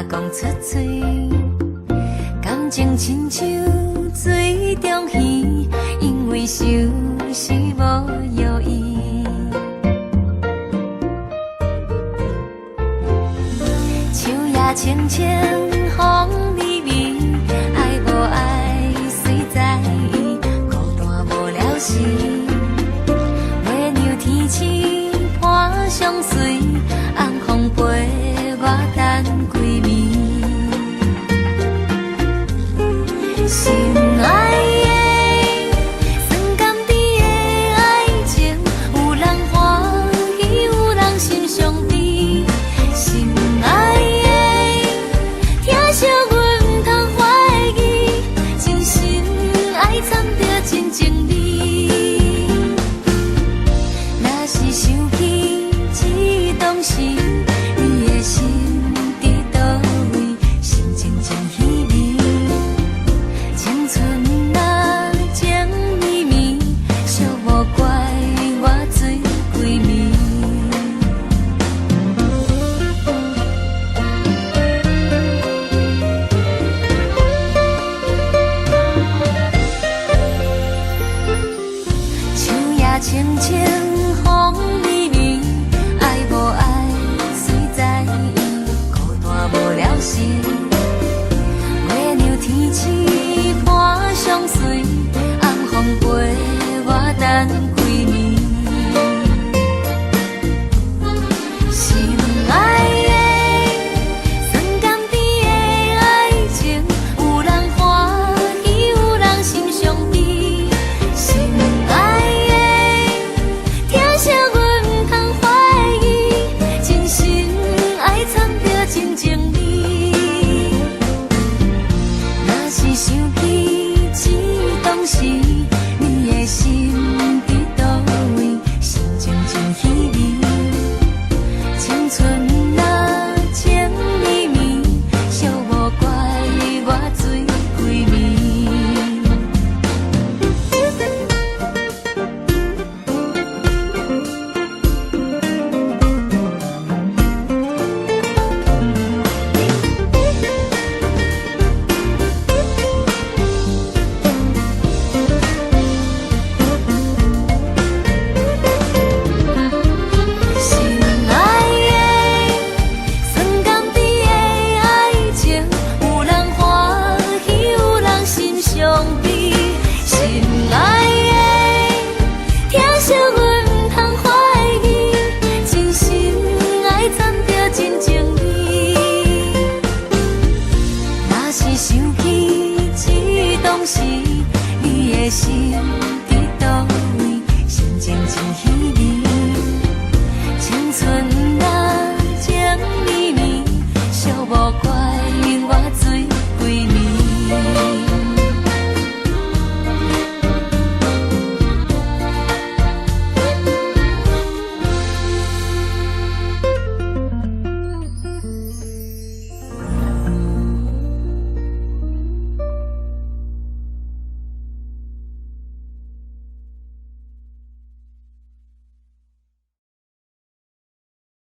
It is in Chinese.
讲出嘴，感情亲像水中鱼，因为相思无药医。树也青青，风微微，爱无爱随在意，孤单无聊时，月亮天星伴相随，红风陪我等归暝。心爱的，酸甘甜的爱情，有人欢喜，有人心伤悲。心爱的，听惜阮毋通怀疑，真心爱掺着真情理。若是想起这当时，你的心伫倒位？心静静稀微。青春若情绵绵，寂寞怪我醉鬼暝。树也青青，风微微，爱无爱随在意，孤单无聊时，月亮天星伴相随，红风陪我等归暝。心爱的，酸甘甜的爱情，有人欢喜，有人心伤悲。心爱的，听惜阮毋通怀疑，真心爱掺着真情理。若是想起这当时，你的心伫倒位？心静静稀微。青春若情绵绵，寂寞怪我醉鬼暝。心爱的，酸甘甜的爱情，有人欢喜，有人心伤悲。心爱的，听惜阮毋通怀疑，真心爱掺着真情理。若是想起这当时，你的心